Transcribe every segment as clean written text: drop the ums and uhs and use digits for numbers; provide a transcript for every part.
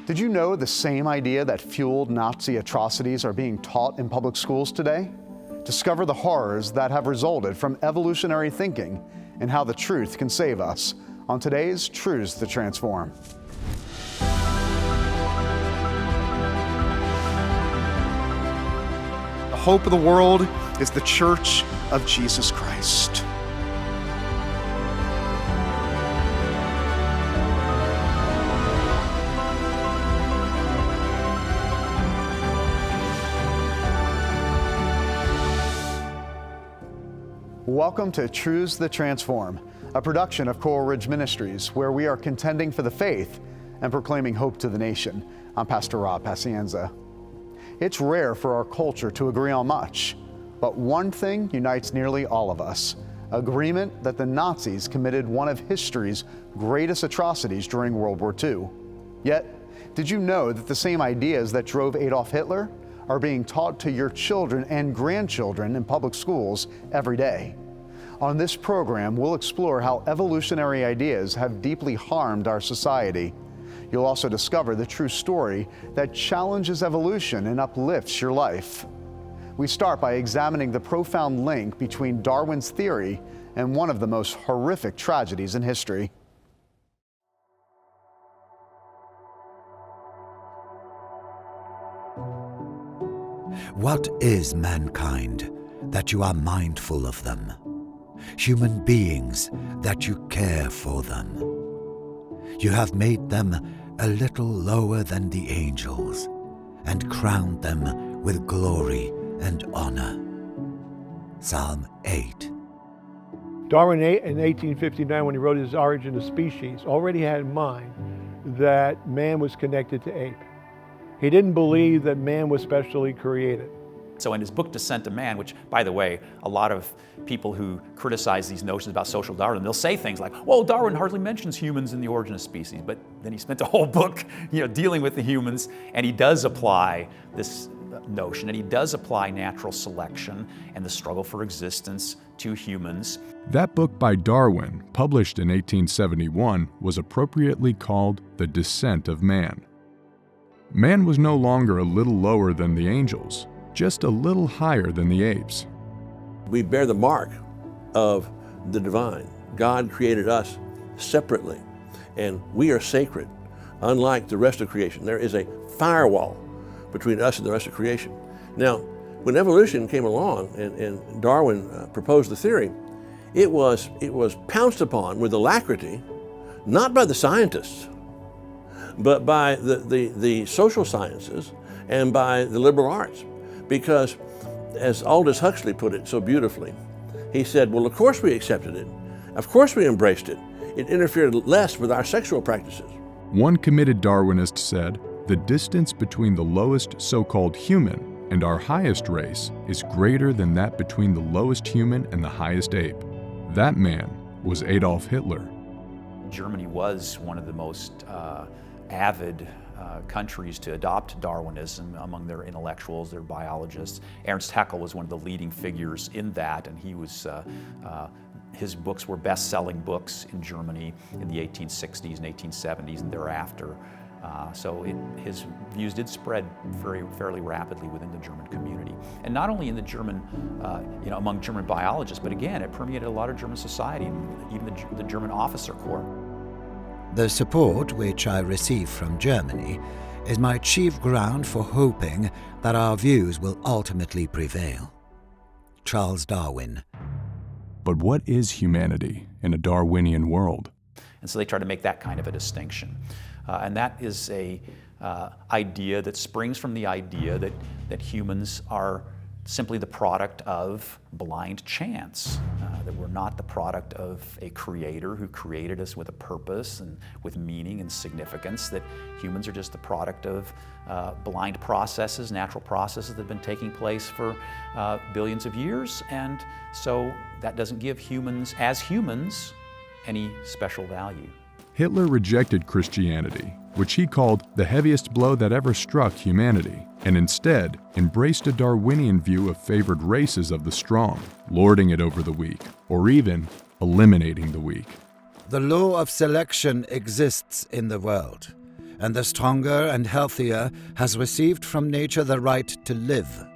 Did you know the same idea that fueled Nazi atrocities are being taught in public schools today? Discover the horrors that have resulted from evolutionary thinking and how the truth can save us on today's Truths That Transform. The hope of the world is the Church of Jesus Christ. Welcome to Truths That Transform, a production of Coral Ridge Ministries, where we are contending for the faith and proclaiming hope to the nation. I'm Pastor Rob Pacienza. It's rare for our culture to agree on much, but one thing unites nearly all of us: agreement that the Nazis committed one of history's greatest atrocities during World War II. Yet, did you know that the same ideas that drove Adolf Hitler are being taught to your children and grandchildren in public schools every day? On this program, we'll explore how evolutionary ideas have deeply harmed our society. You'll also discover the true story that challenges evolution and uplifts your life. We start by examining the profound link between Darwin's theory and one of the most horrific tragedies in history. What is mankind that you are mindful of them? Human beings that you care for them. You have made them a little lower than the angels and crowned them with glory and honor. Psalm 8. Darwin, in 1859, when he wrote his Origin of Species, already had in mind that man was connected to ape. He didn't believe that man was specially created. So in his book, Descent of Man, which, by the way, a lot of people who criticize these notions about social Darwinism, they'll say things like, well, Darwin hardly mentions humans in the Origin of Species, but then he spent a whole book, dealing with the humans, and he does apply this notion, and he does apply natural selection and the struggle for existence to humans. That book by Darwin, published in 1871, was appropriately called The Descent of Man. Man was no longer a little lower than the angels, just a little higher than the apes. We bear the mark of the divine. God created us separately, and we are sacred, unlike the rest of creation. There is a firewall between us and the rest of creation. Now, when evolution came along and Darwin proposed the theory, it was pounced upon with alacrity, not by the scientists, but by the social sciences and by the liberal arts. Because, as Aldous Huxley put it so beautifully, he said, well, of course we accepted it. Of course we embraced it. It interfered less with our sexual practices. One committed Darwinist said, the distance between the lowest so-called human and our highest race is greater than that between the lowest human and the highest ape. That man was Adolf Hitler. Germany was one of the most avid countries to adopt Darwinism among their intellectuals, their biologists. Ernst Haeckel was one of the leading figures in that, and he was, his books were best-selling books in Germany in the 1860s and 1870s and thereafter. So his views did spread fairly rapidly within the German community. And not only in the German, among German biologists, but again, it permeated a lot of German society, and even the German officer corps. The support which I receive from Germany is my chief ground for hoping that our views will ultimately prevail. Charles Darwin. But what is humanity in a Darwinian world? And so they try to make that kind of a distinction. And that is a idea that springs from the idea that humans are simply the product of blind chance, that we're not the product of a creator who created us with a purpose and with meaning and significance, that humans are just the product of blind processes, natural processes that have been taking place for billions of years, and so that doesn't give humans, as humans, any special value. Hitler rejected Christianity, which he called the heaviest blow that ever struck humanity, and instead embraced a Darwinian view of favored races of the strong, lording it over the weak, or even eliminating the weak. The law of selection exists in the world, and the stronger and healthier has received from nature the right to live.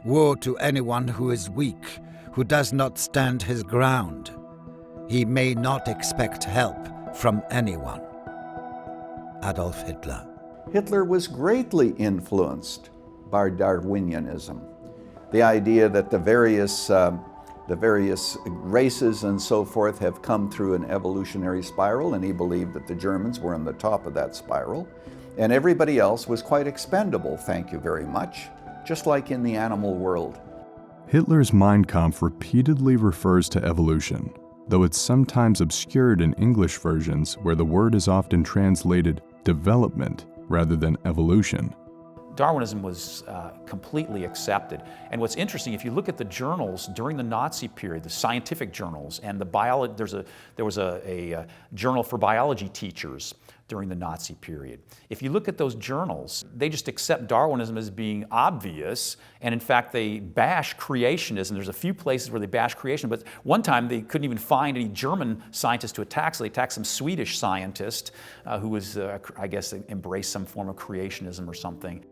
Woe to anyone who is weak, who does not stand his ground. He may not expect help from anyone. Adolf Hitler. Hitler was greatly influenced by Darwinianism, the idea that the various races and so forth have come through an evolutionary spiral, and he believed that the Germans were on the top of that spiral, and everybody else was quite expendable, thank you very much, just like in the animal world. Hitler's Mein Kampf repeatedly refers to evolution, though it's sometimes obscured in English versions where the word is often translated development rather than evolution. Darwinism was completely accepted. And what's interesting, if you look at the journals during the Nazi period, the scientific journals, and there was a journal for biology teachers during the Nazi period. If you look at those journals, they just accept Darwinism as being obvious, and in fact they bash creationism. There's a few places where they bash creation, but one time they couldn't even find any German scientists to attack, so they attacked some Swedish scientist who was, I guess, embraced some form of creationism or something.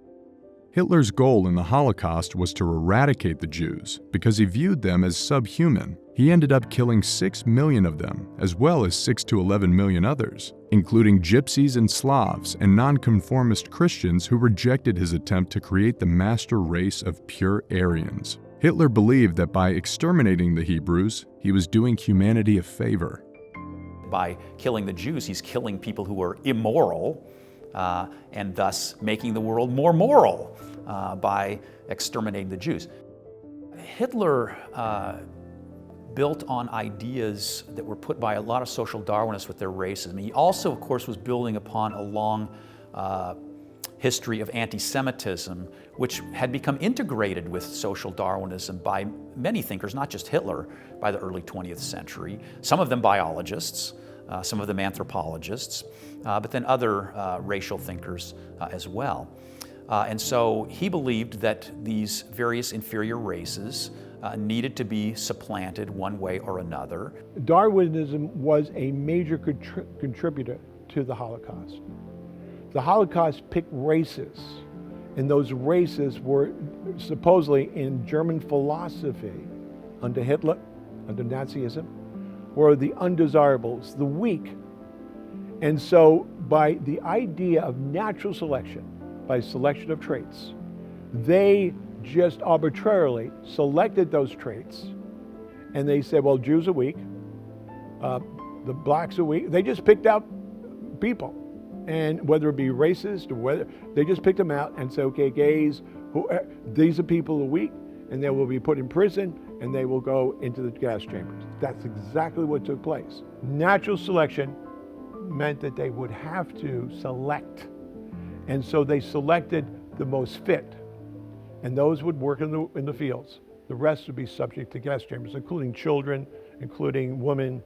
Hitler's goal in the Holocaust was to eradicate the Jews because he viewed them as subhuman. He ended up killing 6 million of them, as well as 6 to 11 million others, including Gypsies and Slavs and nonconformist Christians who rejected his attempt to create the master race of pure Aryans. Hitler believed that by exterminating the Hebrews, he was doing humanity a favor. By killing the Jews, he's killing people who are immoral, and thus making the world more moral by exterminating the Jews. Hitler built on ideas that were put by a lot of social Darwinists with their racism. He also, of course, was building upon a long history of anti-Semitism, which had become integrated with social Darwinism by many thinkers, not just Hitler, by the early 20th century. Some of them biologists, some of them anthropologists, but then other racial thinkers as well. And so he believed that these various inferior races needed to be supplanted one way or another. Darwinism was a major contributor to the Holocaust. The Holocaust picked races, and those races were supposedly in German philosophy under Hitler, under Nazism, were the undesirables, the weak. And so by the idea of natural selection, by selection of traits, they just arbitrarily selected those traits, and they said, well, Jews are weak, the blacks are weak. They just picked out people, and whether it be racist or whether, they just picked them out and said, okay, gays, these are people who are weak, and they will be put in prison, and they will go into the gas chambers. That's exactly what took place. Natural selection meant that they would have to select, and so they selected the most fit, and those would work in the fields. The rest would be subject to gas chambers, including children, including women,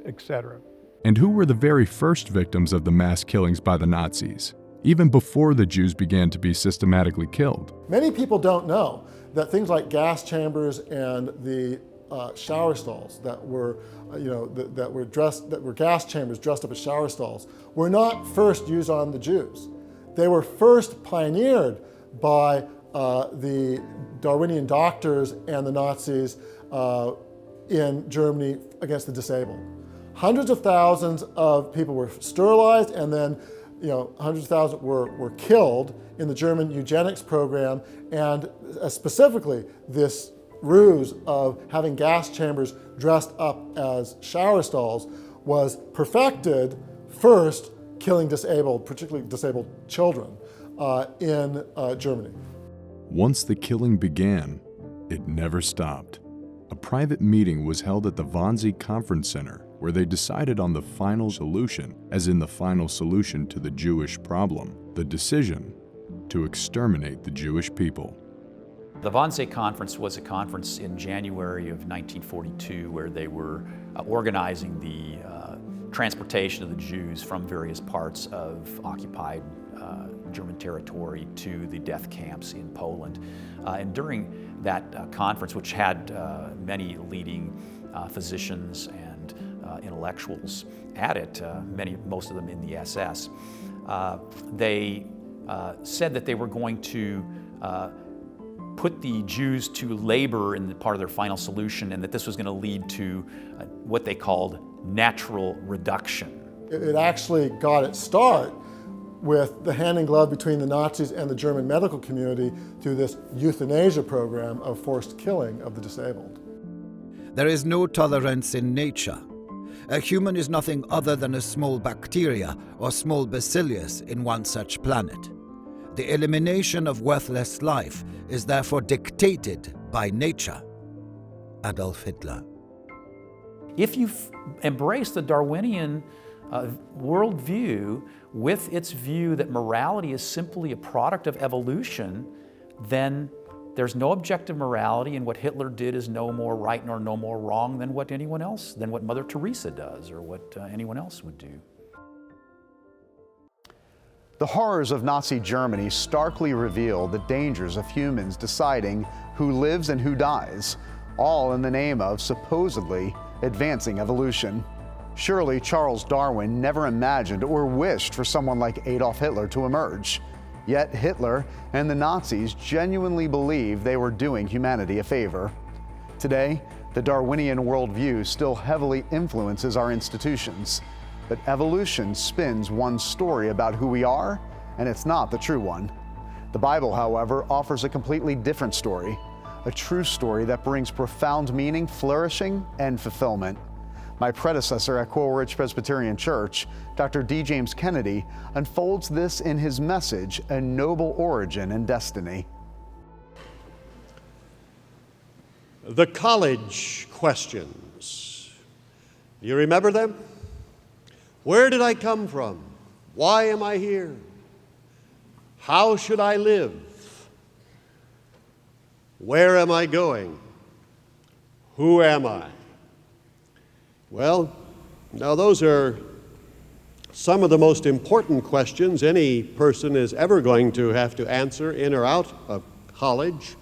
etc. And who were the very first victims of the mass killings by the Nazis, even before the Jews began to be systematically killed? Many people don't know that things like gas chambers and the shower stalls that were, that were gas chambers dressed up as shower stalls, were not first used on the Jews. They were first pioneered by the Darwinian doctors and the Nazis in Germany against the disabled. Hundreds of thousands of people were sterilized, and then hundreds of thousands were killed in the German eugenics program, and specifically this ruse of having gas chambers dressed up as shower stalls was perfected first, killing disabled, particularly disabled children in Germany. Once the killing began, it never stopped. A private meeting was held at the Wannsee Conference Center where they decided on the final solution, as in the final solution to the Jewish problem, the decision to exterminate the Jewish people. The Wannsee Conference was a conference in January of 1942 where they were organizing the transportation of the Jews from various parts of occupied German territory to the death camps in Poland. And during that conference, which had many leading physicians and intellectuals at it, most of them in the SS, they said that they were going to put the Jews to labor in the part of their final solution, and that this was going to lead to what they called natural reduction. It actually got its start with the hand in glove between the Nazis and the German medical community through this euthanasia program of forced killing of the disabled. There is no tolerance in nature. A human is nothing other than a small bacteria or small bacillus in one such planet. The elimination of worthless life is therefore dictated by nature. Adolf Hitler. If you embrace the Darwinian worldview with its view that morality is simply a product of evolution, then there's no objective morality, and what Hitler did is no more right nor no more wrong than what anyone else, than what Mother Teresa does or what anyone else would do. The horrors of Nazi Germany starkly reveal the dangers of humans deciding who lives and who dies, all in the name of supposedly advancing evolution. Surely Charles Darwin never imagined or wished for someone like Adolf Hitler to emerge. Yet Hitler and the Nazis genuinely believed they were doing humanity a favor. Today, the Darwinian worldview still heavily influences our institutions. But evolution spins one story about who we are, and it's not the true one. The Bible, however, offers a completely different story, a true story that brings profound meaning, flourishing, and fulfillment. My predecessor at Coral Ridge Presbyterian Church, Dr. D. James Kennedy, unfolds this in his message, A Noble Origin and Destiny. The college questions. Do you remember them? Where did I come from? Why am I here? How should I live? Where am I going? Who am I? Well, now those are some of the most important questions any person is ever going to have to answer in or out of college.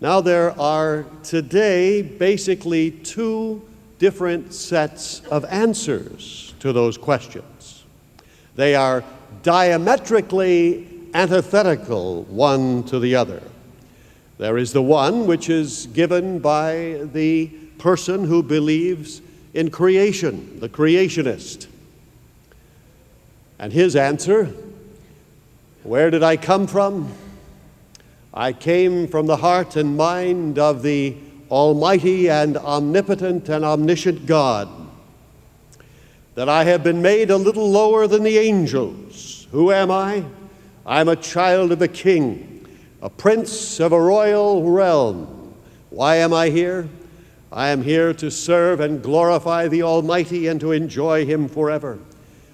Now there are today basically two different sets of answers to those questions. They are diametrically antithetical one to the other. There is the one which is given by the person who believes in creation, the creationist. And his answer, where did I come from? I came from the heart and mind of the Almighty and omnipotent and omniscient God. That I have been made a little lower than the angels. Who am I? I'm a child of the King, a prince of a royal realm. Why am I here? I am here to serve and glorify the Almighty and to enjoy Him forever.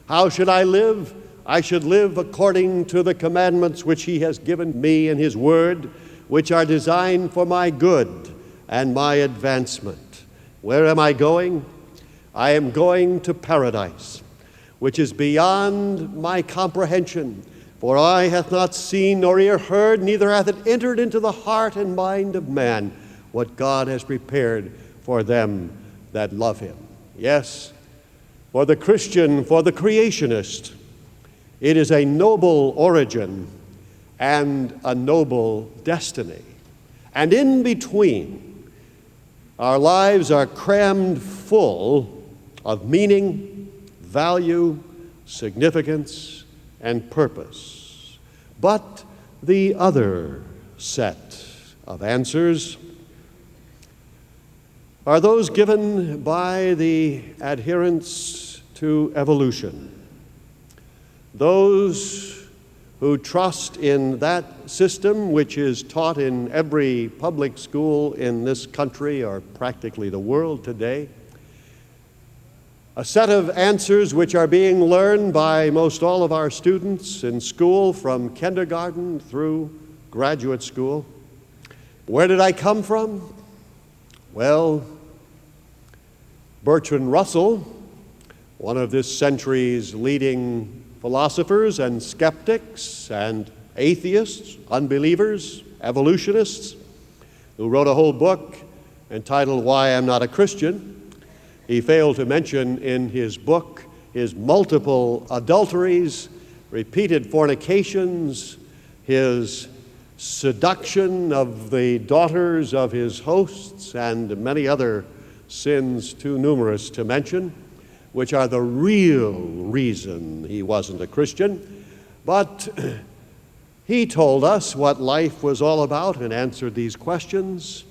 How should I live? I should live according to the commandments which He has given me in His Word, which are designed for my good and my advancement. Where am I going? I am going to paradise, which is beyond my comprehension. For eye hath not seen, nor ear heard, neither hath it entered into the heart and mind of man what God has prepared for them that love Him. Yes, for the Christian, for the creationist, it is a noble origin and a noble destiny. And in between, our lives are crammed full of meaning, value, significance, and purpose. But the other set of answers are those given by the adherents to evolution. Those who trust in that system which is taught in every public school in this country or practically the world today. A set of answers which are being learned by most all of our students in school from kindergarten through graduate school. Where did I come from? Well, Bertrand Russell, one of this century's leading philosophers and skeptics and atheists, unbelievers, evolutionists, who wrote a whole book entitled Why I'm Not a Christian. He failed to mention in his book his multiple adulteries repeated fornications, his seduction of the daughters of his hosts, and many other sins too numerous to mention, which are the real reason he wasn't a Christian. But he told us what life was all about and answered these questions.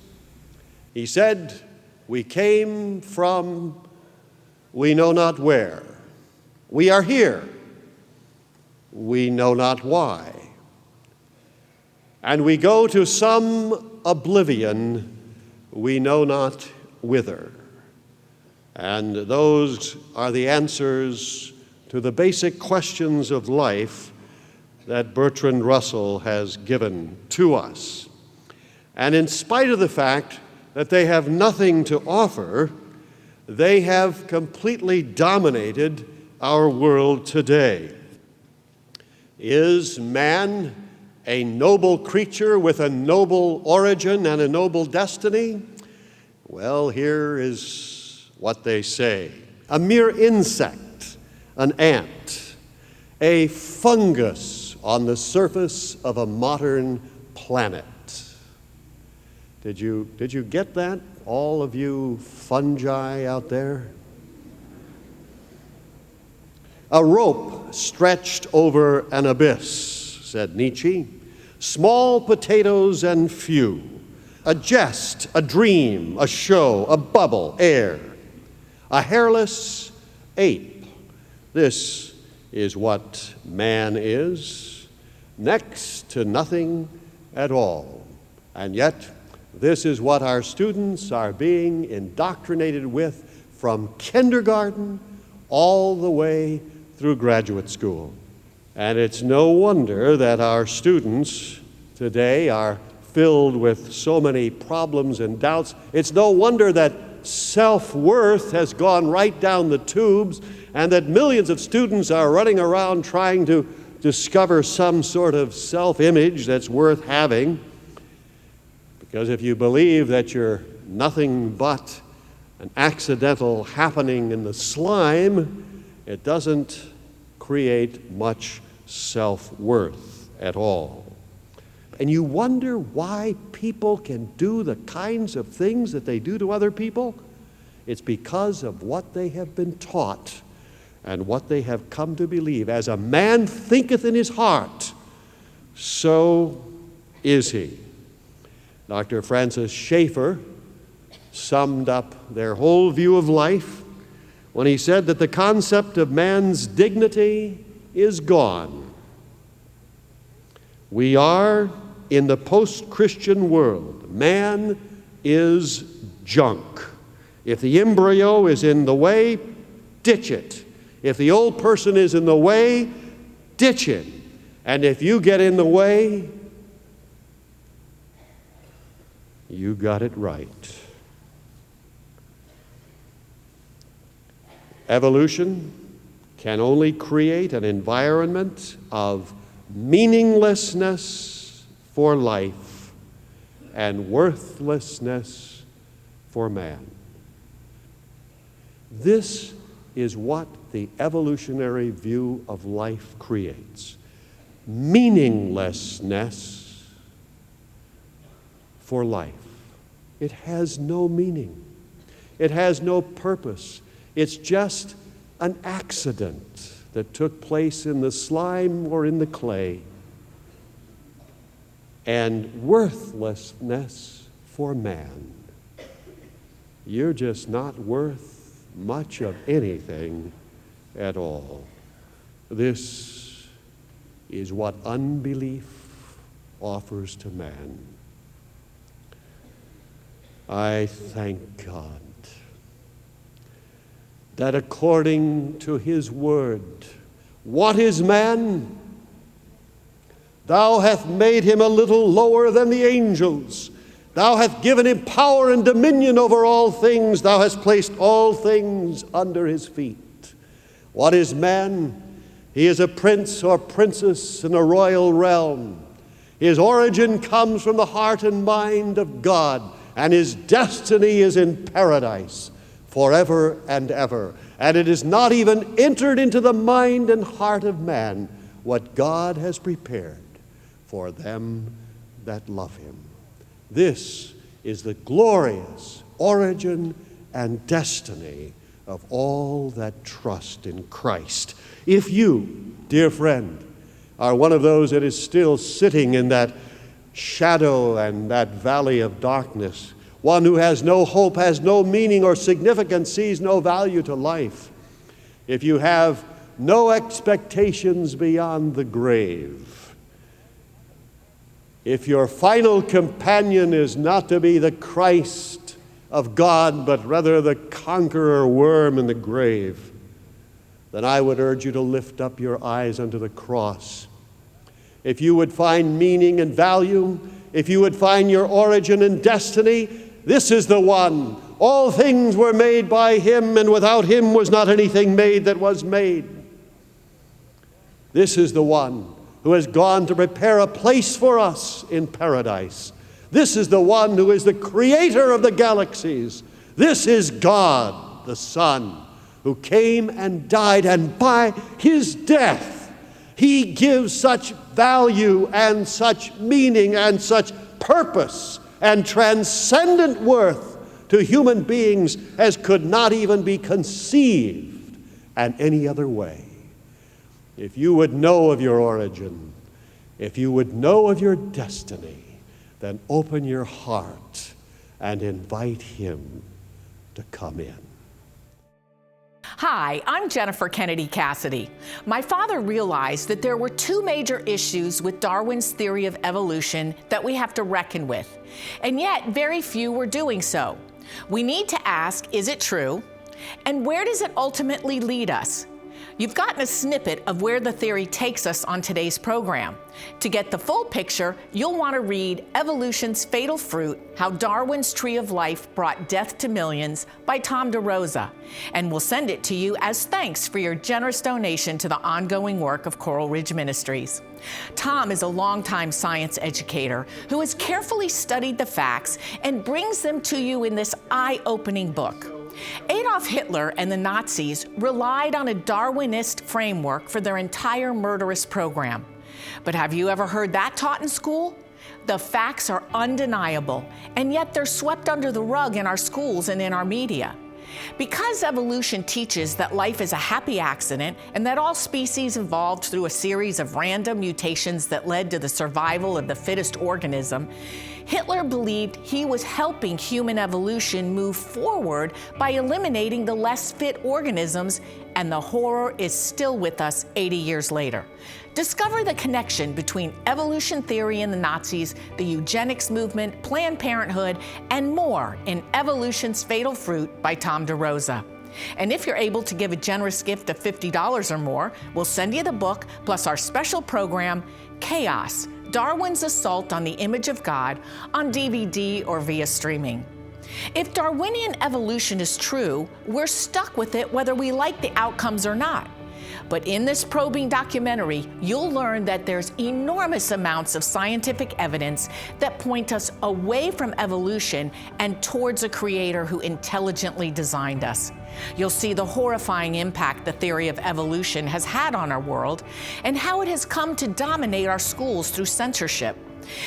He said, "We came from we know not where. We are here. We know not why. And we go to some oblivion, we know not whither." And those are the answers to the basic questions of life that Bertrand Russell has given to us. And in spite of the fact that they have nothing to offer, they have completely dominated our world today. Is man a noble creature with a noble origin and a noble destiny? Well, here is what they say. A mere insect, an ant, a fungus on the surface of a modern planet. Did you get that, all of you fungi out there? A rope stretched over an abyss, said Nietzsche. Small potatoes and few. A jest, a dream, a show, a bubble, air. A hairless ape. This is what man is. Next to nothing at all. And yet, this is what our students are being indoctrinated with from kindergarten all the way through graduate school. And it's no wonder that our students today are filled with so many problems and doubts. It's no wonder that self-worth has gone right down the tubes and that millions of students are running around trying to discover some sort of self-image that's worth having. Because if you believe that you're nothing but an accidental happening in the slime, it doesn't create much self-worth at all. And you wonder why people can do the kinds of things that they do to other people? It's because of what they have been taught and what they have come to believe. As a man thinketh in his heart, so is he. Dr. Francis Schaeffer summed up their whole view of life when he said that the concept of man's dignity is gone. We are in the post-Christian world. Man is junk. If the embryo is in the way, ditch it. If the old person is in the way, ditch it. And if you get in the way, you got it right. Evolution can only create an environment of meaninglessness for life and worthlessness for man. This is what the evolutionary view of life creates. Meaninglessness for life. It has no meaning. It has no purpose. It's just an accident that took place in the slime or in the clay. And worthlessness for man. You're just not worth much of anything at all. This is what unbelief offers to man. I thank God that according to his word, what is man? Thou hast made him a little lower than the angels. Thou hast given him power and dominion over all things. Thou hast placed all things under his feet. What is man? He is a prince or princess in a royal realm. His origin comes from the heart and mind of God, and his destiny is in paradise forever and ever. And it is not even entered into the mind and heart of man what God has prepared for them that love him. This is the glorious origin and destiny of all that trust in Christ. If you, dear friend, are one of those that is still sitting in that shadow and that valley of darkness, one who has no hope, has no meaning or significance, sees no value to life, if you have no expectations beyond the grave, if your final companion is not to be the Christ of God, but rather the conqueror worm in the grave, then I would urge you to lift up your eyes unto the cross. If you would find meaning and value, if you would find your origin and destiny, this is the one. All things were made by him, and without him was not anything made that was made. This is the one who has gone to prepare a place for us in paradise. This is the one who is the creator of the galaxies. This is God, the Son, who came and died, and by his death, he gives such value and such meaning and such purpose and transcendent worth to human beings as could not even be conceived in any other way. If you would know of your origin, if you would know of your destiny, then open your heart and invite him to come in. Hi, I'm Jennifer Kennedy Cassidy. My father realized that there were two major issues with Darwin's theory of evolution that we have to reckon with, and yet very few were doing so. We need to ask, is it true? And where does it ultimately lead us? You've gotten a snippet of where the theory takes us on today's program. To get the full picture, you'll want to read Evolution's Fatal Fruit, How Darwin's Tree of Life Brought Death to Millions by Tom DeRosa, and we'll send it to you as thanks for your generous donation to the ongoing work of Coral Ridge Ministries. Tom is a longtime science educator who has carefully studied the facts and brings them to you in this eye-opening book. Adolf Hitler and the Nazis relied on a Darwinist framework for their entire murderous program. But have you ever heard that taught in school? The facts are undeniable, and yet they're swept under the rug in our schools and in our media. Because evolution teaches that life is a happy accident and that all species evolved through a series of random mutations that led to the survival of the fittest organism, Hitler believed he was helping human evolution move forward by eliminating the less fit organisms, and the horror is still with us 80 years later. Discover the connection between evolution theory and the Nazis, the eugenics movement, Planned Parenthood, and more in Evolution's Fatal Fruit by Tom DeRosa. And if you're able to give a generous gift of $50 or more, we'll send you the book plus our special program, Chaos: Darwin's Assault on the Image of God, on DVD or via streaming. If Darwinian evolution is true, we're stuck with it whether we like the outcomes or not. But in this probing documentary, you'll learn that there's enormous amounts of scientific evidence that point us away from evolution and towards a creator who intelligently designed us. You'll see the horrifying impact the theory of evolution has had on our world and how it has come to dominate our schools through censorship.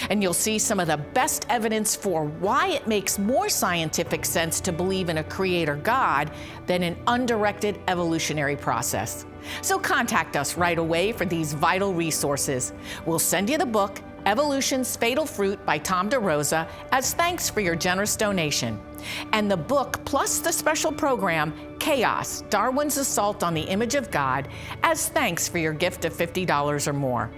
And you'll see some of the best evidence for why it makes more scientific sense to believe in a creator God than an undirected evolutionary process. So contact us right away for these vital resources. We'll send you the book, Evolution's Fatal Fruit by Tom DeRosa, as thanks for your generous donation. And the book plus the special program, Chaos: Darwin's Assault on the Image of God, as thanks for your gift of $50 or more.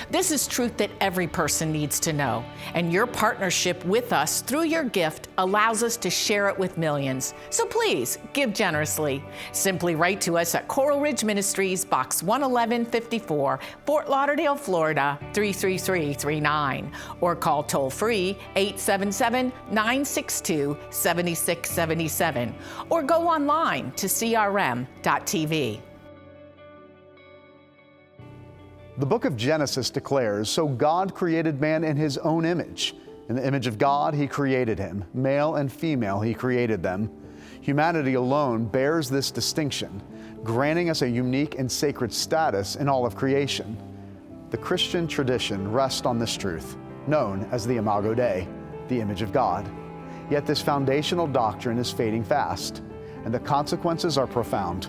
This is truth that every person needs to know, and your partnership with us through your gift allows us to share it with millions. So please, give generously. Simply write to us at Coral Ridge Ministries, Box 11154, Fort Lauderdale, Florida, 33339, or call toll-free 877-962-7677, or go online to crm.tv. The book of Genesis declares, "So God created man in his own image. In the image of God, he created him. Male and female, he created them." Humanity alone bears this distinction, granting us a unique and sacred status in all of creation. The Christian tradition rests on this truth, known as the Imago Dei, the image of God. Yet this foundational doctrine is fading fast, and the consequences are profound.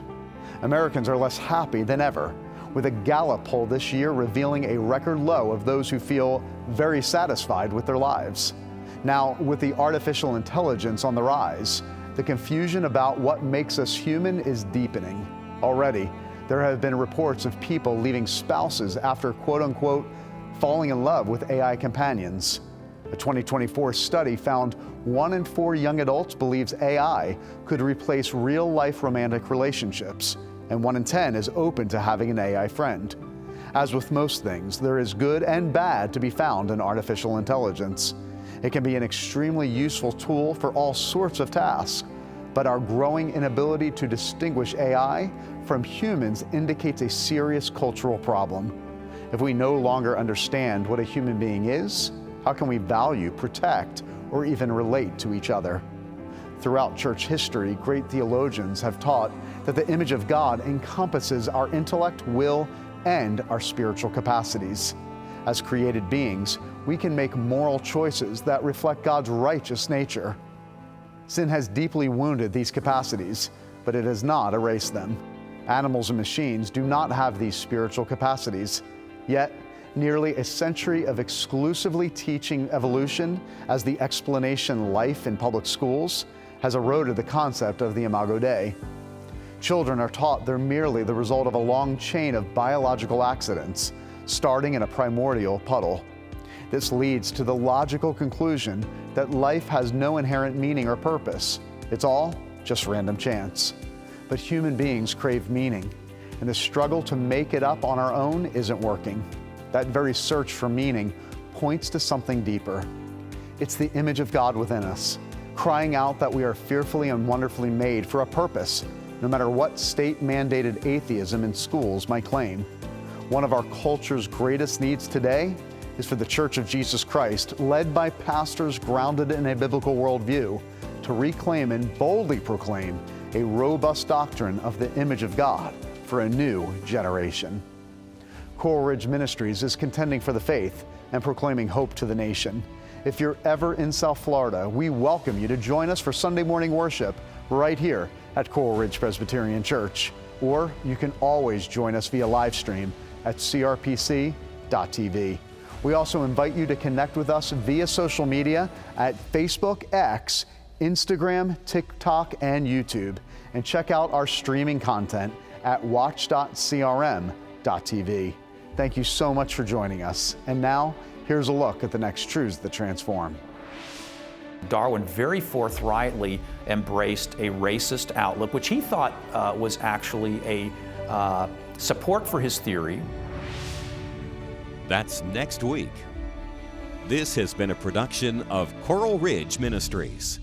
Americans are less happy than ever, with a Gallup poll this year revealing a record low of those who feel very satisfied with their lives. Now, with the artificial intelligence on the rise, the confusion about what makes us human is deepening. Already, there have been reports of people leaving spouses after quote-unquote falling in love with AI companions. A 2024 study found 1 in 4 young adults believes AI could replace real-life romantic relationships, and 1 in 10 is open to having an AI friend. As with most things, there is good and bad to be found in artificial intelligence. It can be an extremely useful tool for all sorts of tasks, but our growing inability to distinguish AI from humans indicates a serious cultural problem. If we no longer understand what a human being is, how can we value, protect, or even relate to each other? Throughout church history, great theologians have taught that the image of God encompasses our intellect, will, and our spiritual capacities. As created beings, we can make moral choices that reflect God's righteous nature. Sin has deeply wounded these capacities, but it has not erased them. Animals and machines do not have these spiritual capacities. Yet, nearly a century of exclusively teaching evolution as the explanation life in public schools has eroded the concept of the Imago Dei. Children are taught they're merely the result of a long chain of biological accidents, starting in a primordial puddle. This leads to the logical conclusion that life has no inherent meaning or purpose. It's all just random chance. But human beings crave meaning, and the struggle to make it up on our own isn't working. That very search for meaning points to something deeper. It's the image of God within us, crying out that we are fearfully and wonderfully made for a purpose, no matter what state-mandated atheism in schools might claim. One of our culture's greatest needs today is for the Church of Jesus Christ, led by pastors grounded in a biblical worldview, to reclaim and boldly proclaim a robust doctrine of the image of God for a new generation. Coral Ridge Ministries is contending for the faith and proclaiming hope to the nation. If you're ever in South Florida, we welcome you to join us for Sunday morning worship right here at Coral Ridge Presbyterian Church. Or you can always join us via live stream at crpc.tv. We also invite you to connect with us via social media at Facebook, X, Instagram, TikTok, and YouTube. And check out our streaming content at watch.crm.tv. Thank you so much for joining us. And now, here's a look at the next truths that transform. Darwin very forthrightly embraced a racist outlook, which he thought was actually a support for his theory. That's next week. This has been a production of Coral Ridge Ministries.